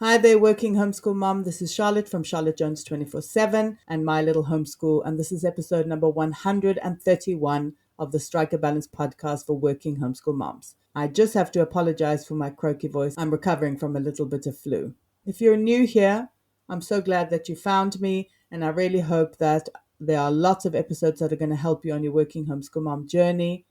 Hi there, Working Homeschool Mom. This is Charlotte from Charlotte Jones 24/7 and My Little Homeschool. And this is episode number 131 of the Strike a Balance podcast for Working Homeschool Moms. I just have to apologize for my croaky voice. I'm recovering from a little bit of flu. If you're new here, I'm so glad that you found me. And I really hope that there are lots of episodes that are going to help you on your Working Homeschool Mom journey.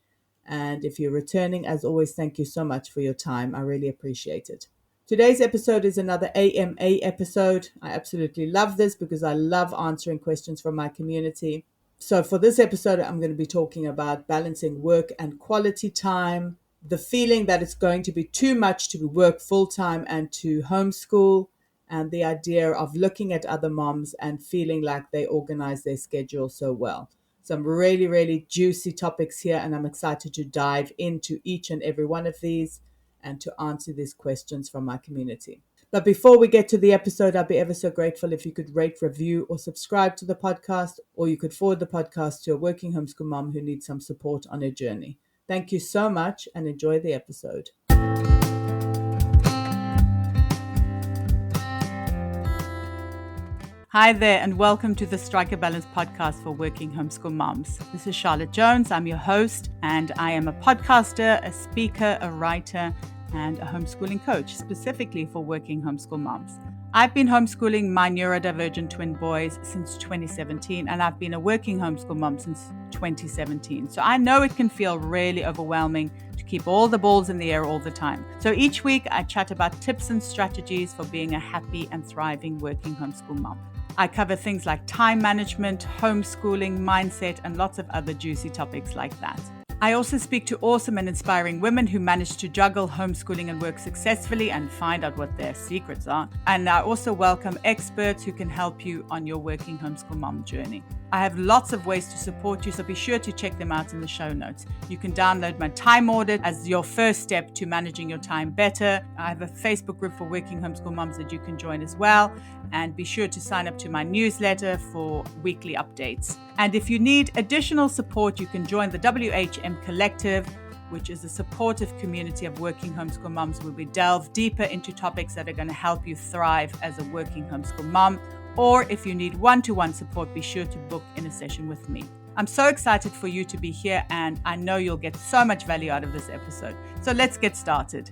And if you're returning, as always, thank you so much for your time. I really appreciate it. Today's episode is another AMA episode. I absolutely love this because I love answering questions from my community. So for this episode, I'm going to be talking about balancing work and quality time, the feeling that it's going to be too much to work full-time and to homeschool, and the idea of looking at other moms and feeling like they organize their schedule so well. Some really, really juicy topics here, and I'm excited to dive into each and every one of these and to answer these questions from my community. But before we get to the episode, I'd be ever so grateful if you could rate, review, or subscribe to the podcast, or you could forward the podcast to a working homeschool mom who needs some support on her journey. Thank you so much and enjoy the episode. Hi there, and welcome to the Strike a Balance podcast for Working Homeschool Moms. This is Charlotte Jones. I'm your host, and I am a podcaster, a speaker, a writer, and a homeschooling coach, specifically for working homeschool moms. I've been homeschooling my neurodivergent twin boys since 2017, and I've been a working homeschool mom since 2017. So I know it can feel really overwhelming to keep all the balls in the air all the time. So each week I chat about tips and strategies for being a happy and thriving working homeschool mom. I cover things like time management, homeschooling, mindset, and lots of other juicy topics like that. I also speak to awesome and inspiring women who manage to juggle homeschooling and work successfully and find out what their secrets are. And I also welcome experts who can help you on your working homeschool mom journey. I have lots of ways to support you, so be sure to check them out in the show notes. You can download my time audit as your first step to managing your time better. I have a Facebook group for working homeschool moms that you can join as well. And be sure to sign up to my newsletter for weekly updates. And if you need additional support, you can join the WHM Collective, which is a supportive community of working homeschool moms where we delve deeper into topics that are going to help you thrive as a working homeschool mom. Or if you need one-to-one support, be sure to book in a session with me. I'm so excited for you to be here, and I know you'll get so much value out of this episode. So let's get started.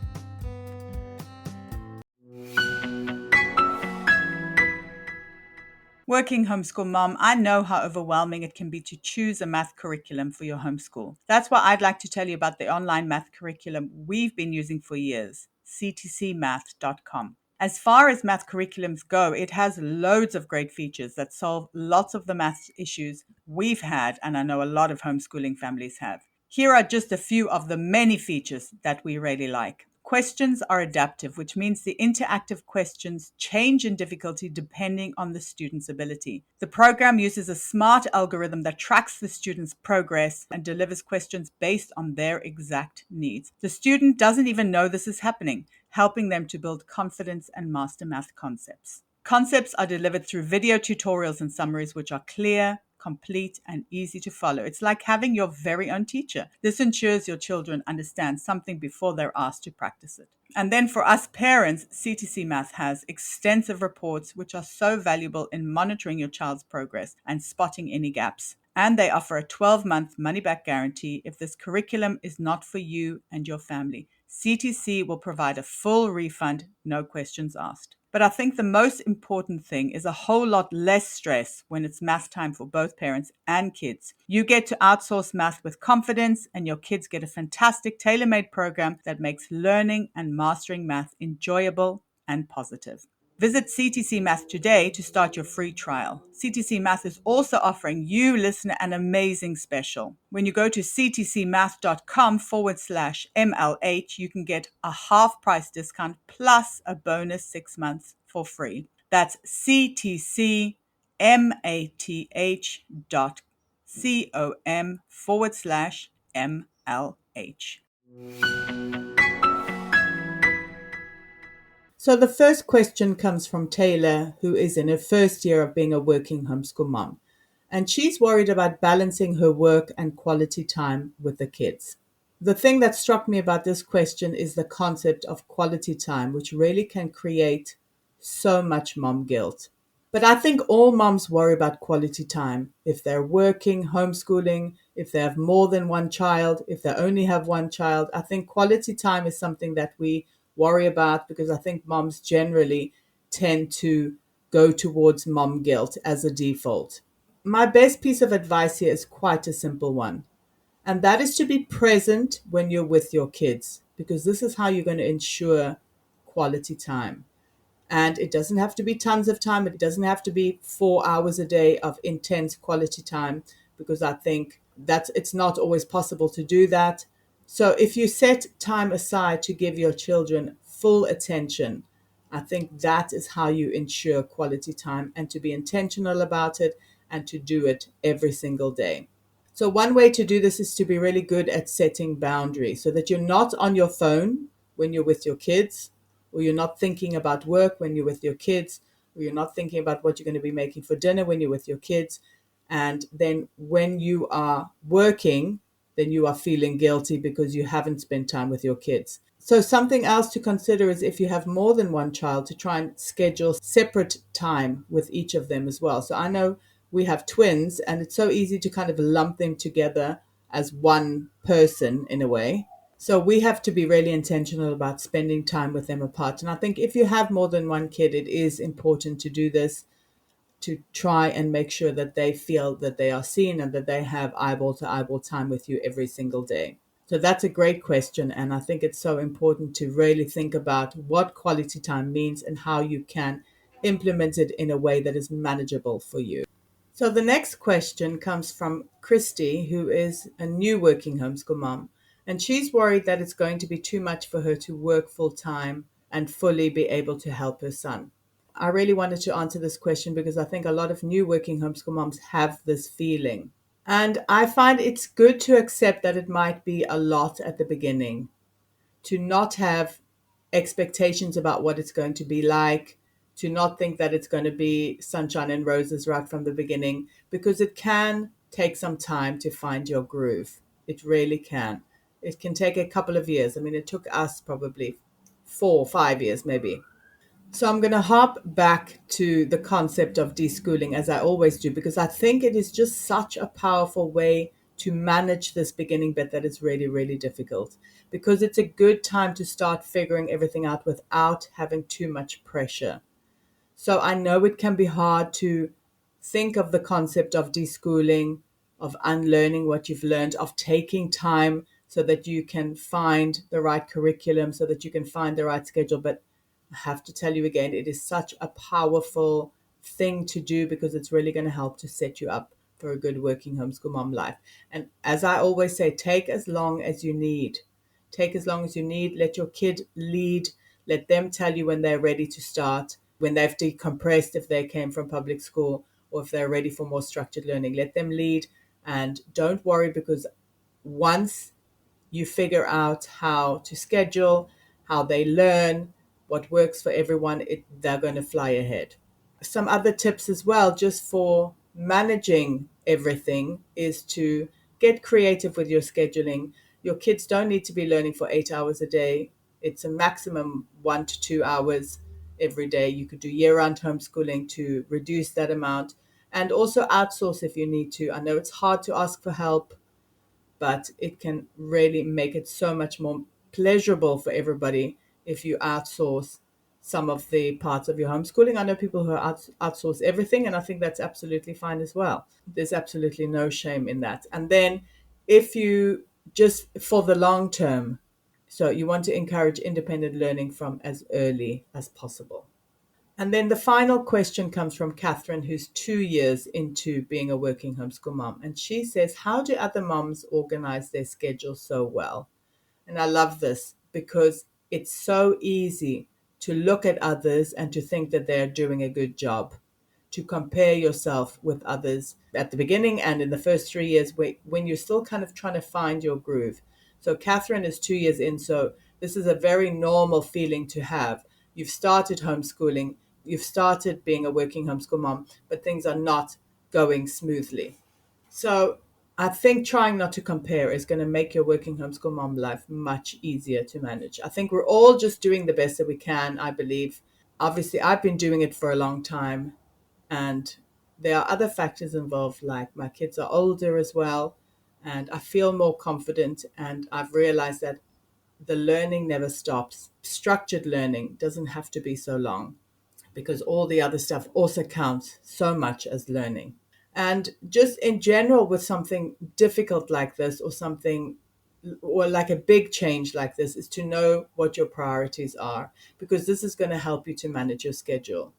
Working homeschool mom, I know how overwhelming it can be to choose a math curriculum for your homeschool. That's why I'd like to tell you about the online math curriculum we've been using for years, ctcmath.com. As far as math curriculums go, it has loads of great features that solve lots of the math issues we've had, and I know a lot of homeschooling families have. Here are just a few of the many features that we really like. Questions are adaptive, which means the interactive questions change in difficulty depending on the student's ability. The program uses a smart algorithm that tracks the student's progress and delivers questions based on their exact needs. The student doesn't even know this is happening, helping them to build confidence and master math concepts. Concepts are delivered through video tutorials and summaries which are clear, complete, and easy to follow. It's like having your very own teacher. This ensures your children understand something before they're asked to practice it. And then for us parents, CTC Math has extensive reports which are so valuable in monitoring your child's progress and spotting any gaps. And they offer a 12-month money-back guarantee if this curriculum is not for you and your family. CTC will provide a full refund, no questions asked. But I think the most important thing is a whole lot less stress when it's math time for both parents and kids. You get to outsource math with confidence, and your kids get a fantastic tailor-made program that makes learning and mastering math enjoyable and positive. Visit CTC Math today to start your free trial. CTC Math is also offering you, listener, an amazing special. When you go to ctcmath.com/MLH, you can get a half price discount plus a bonus 6 months for free. That's ctcmath.com/MLH. So the first question comes from Taylor, who is in her first year of being a working homeschool mom. And she's worried about balancing her work and quality time with the kids. The thing that struck me about this question is the concept of quality time, which really can create so much mom guilt. But I think all moms worry about quality time. If they're working, homeschooling, if they have more than one child, if they only have one child, I think quality time is something that we worry about because I think moms generally tend to go towards mom guilt as a default. My best piece of advice here is quite a simple one, and that is to be present when you're with your kids, because this is how you're going to ensure quality time. And it doesn't have to be tons of time. It doesn't have to be 4 hours a day of intense quality time, because I think that it's not always possible to do that. So if you set time aside to give your children full attention, I think that is how you ensure quality time, and to be intentional about it and to do it every single day. So one way to do this is to be really good at setting boundaries so that you're not on your phone when you're with your kids, or you're not thinking about work when you're with your kids, or you're not thinking about what you're going to be making for dinner when you're with your kids. And then when you are working, then you are feeling guilty because you haven't spent time with your kids. So something else to consider is if you have more than one child, to try and schedule separate time with each of them as well. So I know we have twins, and it's so easy to kind of lump them together as one person in a way. So we have to be really intentional about spending time with them apart. And I think if you have more than one kid, it is important to do this, to try and make sure that they feel that they are seen and that they have eyeball to eyeball time with you every single day. So that's a great question. And I think it's so important to really think about what quality time means and how you can implement it in a way that is manageable for you. So the next question comes from Christi, who is a new working homeschool mom. And she's worried that it's going to be too much for her to work full time and fully be able to help her son. I really wanted to answer this question because I think a lot of new working homeschool moms have this feeling. And I find it's good to accept that it might be a lot at the beginning, to not have expectations about what it's going to be like, to not think that it's going to be sunshine and roses right from the beginning, because it can take some time to find your groove. It really can. It can take a couple of years. I mean, it took us probably 4 or 5 years maybe. So I'm going to hop back to the concept of deschooling, as I always do, because I think it is just such a powerful way to manage this beginning bit that is really, really difficult, because it's a good time to start figuring everything out without having too much pressure. So I know it can be hard to think of the concept of deschooling, of unlearning what you've learned, of taking time so that you can find the right curriculum, so that you can find the right schedule. But I have to tell you again, it is such a powerful thing to do, because it's really going to help to set you up for a good working homeschool mom life. And as I always say, take as long as you need. Take as long as you need. Let your kid lead. Let them tell you when they're ready to start, when they've decompressed, if they came from public school, or if they're ready for more structured learning. Let them lead, and don't worry, because once you figure out how to schedule, how they learn, what works for everyone, they're going to fly ahead. Some other tips as well, just for managing everything, is to get creative with your scheduling. Your kids don't need to be learning for 8 hours a day. It's a maximum 1 to 2 hours every day. You could do year-round homeschooling to reduce that amount, and also outsource if you need to. I know it's hard to ask for help, but it can really make it so much more pleasurable for everybody if you outsource some of the parts of your homeschooling. I know people who outsource everything, and I think that's absolutely fine as well. There's absolutely no shame in that. And then if you just for the long term, so you want to encourage independent learning from as early as possible. And then the final question comes from Katherine, who's 2 years into being a working homeschool mom. And she says, how do other moms organize their schedule so well? And I love this, because it's so easy to look at others and to think that they're doing a good job, to compare yourself with others at the beginning and in the first 3 years when you're still kind of trying to find your groove. So Catherine is 2 years in, so this is a very normal feeling to have. You've started homeschooling, you've started being a working homeschool mom, but things are not going smoothly. So I think trying not to compare is going to make your working homeschool mom life much easier to manage. I think we're all just doing the best that we can, I believe. Obviously, I've been doing it for a long time, and there are other factors involved, like my kids are older as well, and I feel more confident, and I've realized that the learning never stops. Structured learning doesn't have to be so long because all the other stuff also counts so much as learning. And just in general, with something difficult like this, or something, or like a big change like this, is to know what your priorities are, because this is going to help you to manage your schedule.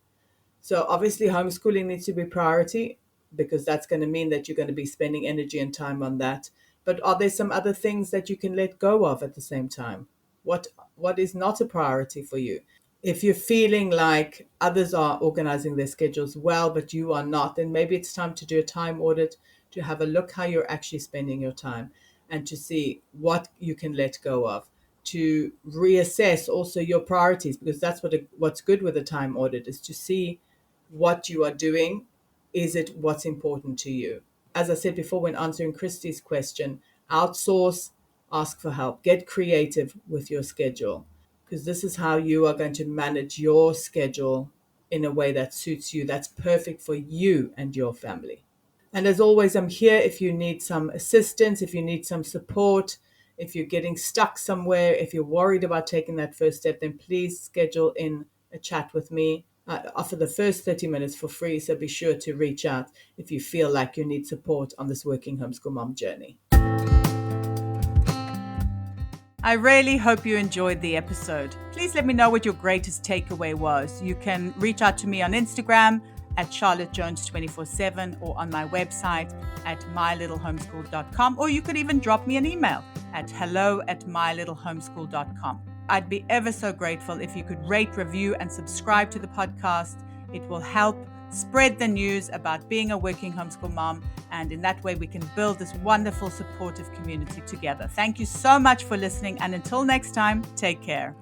So obviously, homeschooling needs to be priority, because that's going to mean that you're going to be spending energy and time on that. But are there some other things that you can let go of at the same time? What is not a priority for you? If you're feeling like others are organizing their schedules well, but you are not, then maybe it's time to do a time audit, to have a look how you're actually spending your time, and to see what you can let go of, to reassess also your priorities, because that's what's good with a time audit, is to see what you are doing. Is it what's important to you? As I said before, when answering Christi's question, outsource, ask for help, get creative with your schedule, because this is how you are going to manage your schedule in a way that suits you, that's perfect for you and your family. And as always, I'm here if you need some assistance, if you need some support, if you're getting stuck somewhere, if you're worried about taking that first step, then please schedule in a chat with me. I offer the first 30 minutes for free, so be sure to reach out if you feel like you need support on this working homeschool mom journey. I really hope you enjoyed the episode. Please let me know what your greatest takeaway was. You can reach out to me on Instagram at charlottejones247, or on my website at mylittlehomeschool.com, or you could even drop me an email at hello@mylittlehomeschool.com. I'd be ever so grateful if you could rate, review, and subscribe to the podcast. It will help spread the news about being a working homeschool mom, and in that way we can build this wonderful supportive community together. Thank you so much for listening, and until next time, take care.